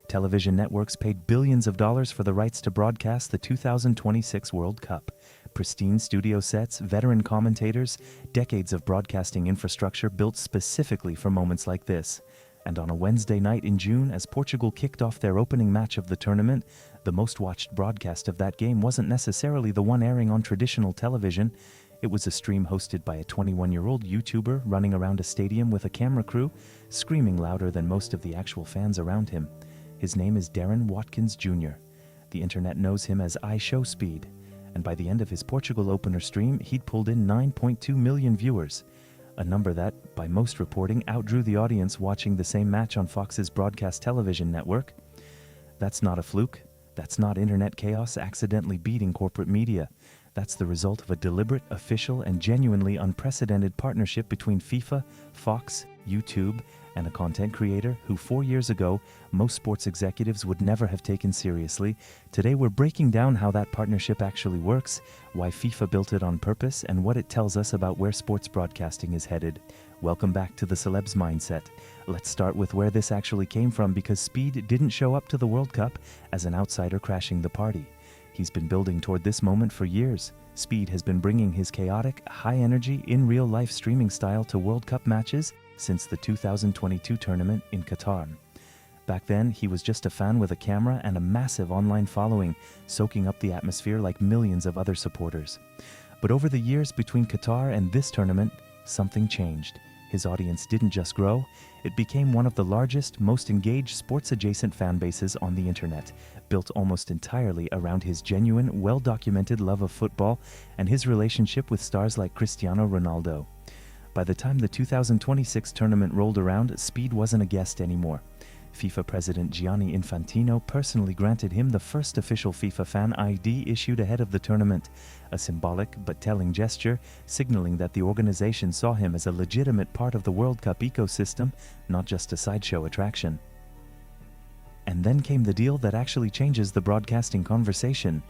television networks paid billions of dollars for the rights to broadcast the 2026 World Cup. Pristine studio sets, veteran commentators, decades of broadcasting infrastructure built specifically for moments like this. And on a Wednesday night in June, as Portugal kicked off their opening match of the tournament, the most watched broadcast of that game wasn't necessarily the one airing on traditional television. It was a stream hosted by a 21-year-old YouTuber running around a stadium with a camera crew, screaming louder than most of the actual fans around him. His name is Darren Watkins Jr. The internet knows him as iShowSpeed, and by the end of his Portugal opener stream, he'd pulled in 9.2 million viewers, a number that, by most reporting, outdrew the audience watching the same match on Fox's broadcast television network. That's not a fluke. That's not internet chaos accidentally beating corporate media. That's the result of a deliberate, official, and genuinely unprecedented partnership between FIFA, Fox, YouTube, and a content creator who 4 years ago, most sports executives would never have taken seriously. Today we're breaking down how that partnership actually works, why FIFA built it on purpose, and what it tells us about where sports broadcasting is headed. Welcome back to the Celebs Mindset. Let's start with where this actually came from, because Speed didn't show up to the World Cup as an outsider crashing the party. He's been building toward this moment for years. Speed has been bringing his chaotic, high-energy, in-real-life streaming style to World Cup matches since the 2022 tournament in Qatar. Back then, he was just a fan with a camera and a massive online following, soaking up the atmosphere like millions of other supporters. But over the years between Qatar and this tournament, something changed. His audience didn't just grow, it became one of the largest, most engaged sports-adjacent fan bases on the internet, built almost entirely around his genuine, well-documented love of football and his relationship with stars like Cristiano Ronaldo. By the time the 2026 tournament rolled around, Speed wasn't a guest anymore. FIFA President Gianni Infantino personally granted him the first official FIFA fan ID issued ahead of the tournament, a symbolic but telling gesture signaling that the organization saw him as a legitimate part of the World Cup ecosystem, not just a sideshow attraction. And then came the deal that actually changes the broadcasting conversation.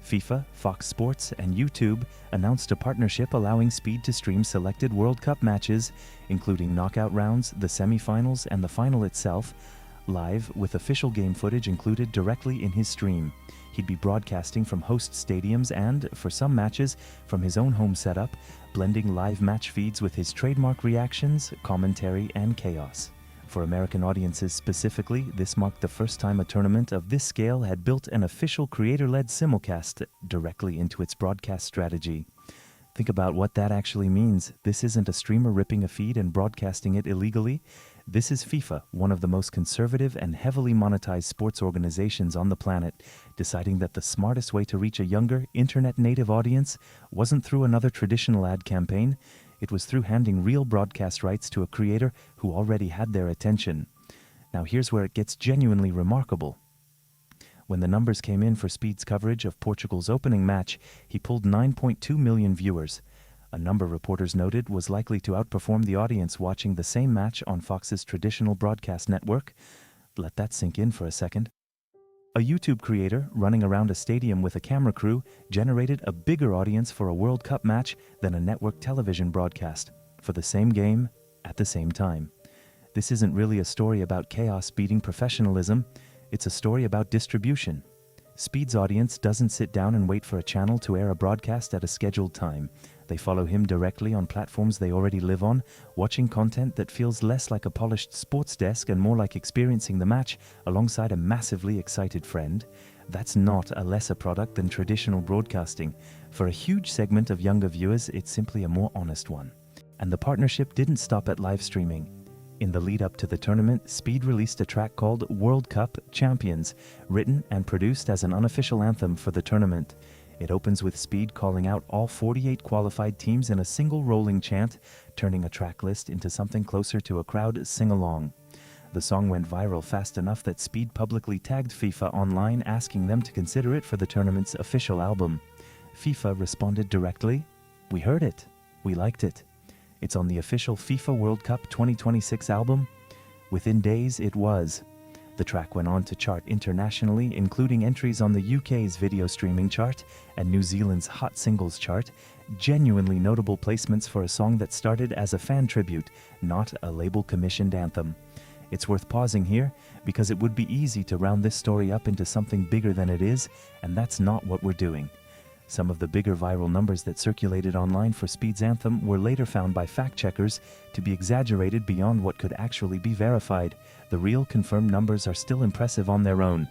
FIFA, Fox Sports, and YouTube announced a partnership allowing Speed to stream selected World Cup matches, including knockout rounds, the semi-finals, and the final itself, live with official game footage included directly in his stream. He'd be broadcasting from host stadiums and, for some matches, from his own home setup, blending live match feeds with his trademark reactions, commentary, and chaos. For American audiences specifically, this marked the first time a tournament of this scale had built an official creator-led simulcast directly into its broadcast strategy. Think about what that actually means. This isn't a streamer ripping a feed and broadcasting it illegally. This is FIFA, one of the most conservative and heavily monetized sports organizations on the planet, deciding that the smartest way to reach a younger, internet-native audience wasn't through another traditional ad campaign. It was through handing real broadcast rights to a creator who already had their attention. Now here's where it gets genuinely remarkable. When the numbers came in for Speed's coverage of Portugal's opening match, he pulled 9.2 million viewers. A number reporters noted was likely to outperform the audience watching the same match on Fox's traditional broadcast network. Let that sink in for a second. A YouTube creator running around a stadium with a camera crew generated a bigger audience for a World Cup match than a network television broadcast, for the same game, at the same time. This isn't really a story about chaos beating professionalism, it's a story about distribution. Speed's audience doesn't sit down and wait for a channel to air a broadcast at a scheduled time. They follow him directly on platforms they already live on, watching content that feels less like a polished sports desk and more like experiencing the match alongside a massively excited friend. That's not a lesser product than traditional broadcasting. For a huge segment of younger viewers, it's simply a more honest one. And the partnership didn't stop at live streaming. In the lead up to the tournament, Speed released a track called World Cup Champions, written and produced as an unofficial anthem for the tournament. It opens with Speed calling out all 48 qualified teams in a single rolling chant, turning a track list into something closer to a crowd sing-along. The song went viral fast enough that Speed publicly tagged FIFA online, asking them to consider it for the tournament's official album. FIFA responded directly, "We heard it. We liked it. It's on the official FIFA World Cup 2026 album." Within days, it was. The track went on to chart internationally, including entries on the UK's video streaming chart and New Zealand's Hot Singles chart, genuinely notable placements for a song that started as a fan tribute, not a label-commissioned anthem. It's worth pausing here because it would be easy to round this story up into something bigger than it is, and that's not what we're doing. Some of the bigger viral numbers that circulated online for Speed's anthem were later found by fact-checkers to be exaggerated beyond what could actually be verified. The real confirmed numbers are still impressive on their own.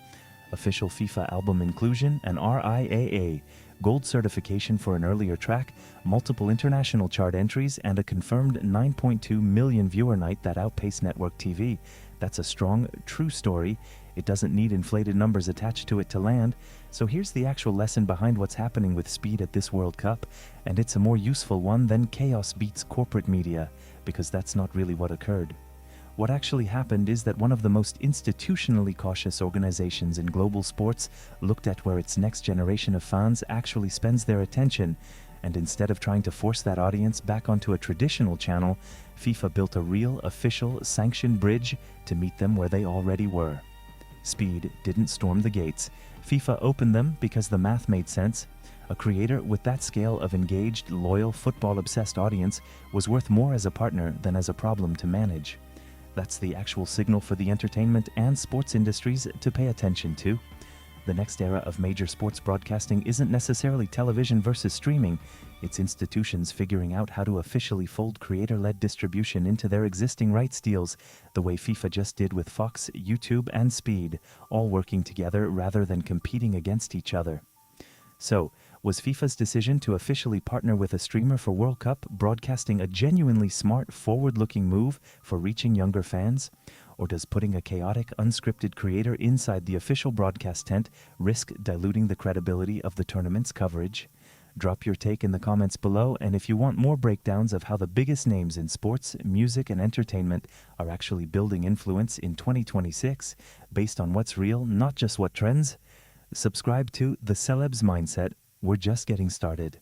Official FIFA album inclusion, an RIAA, gold certification for an earlier track, multiple international chart entries, and a confirmed 9.2 million viewer night that outpaced network TV. That's a strong, true story. It doesn't need inflated numbers attached to it to land. So here's the actual lesson behind what's happening with Speed at this World Cup, and it's a more useful one than chaos beats corporate media, because that's not really what occurred. What actually happened is that one of the most institutionally cautious organizations in global sports looked at where its next generation of fans actually spends their attention, and instead of trying to force that audience back onto a traditional channel, FIFA built a real, official, sanctioned bridge to meet them where they already were. Speed didn't storm the gates. FIFA opened them because the math made sense. A creator with that scale of engaged, loyal, football-obsessed audience was worth more as a partner than as a problem to manage. That's the actual signal for the entertainment and sports industries to pay attention to. The next era of major sports broadcasting isn't necessarily television versus streaming. It's institutions figuring out how to officially fold creator-led distribution into their existing rights deals, the way FIFA just did with Fox, YouTube, and Speed, all working together rather than competing against each other. So, was FIFA's decision to officially partner with a streamer for World Cup broadcasting a genuinely smart, forward-looking move for reaching younger fans? Or does putting a chaotic, unscripted creator inside the official broadcast tent risk diluting the credibility of the tournament's coverage? Drop your take in the comments below, and if you want more breakdowns of how the biggest names in sports, music, and entertainment are actually building influence in 2026, based on what's real, not just what trends, subscribe to The Celebs Mindset. We're just getting started.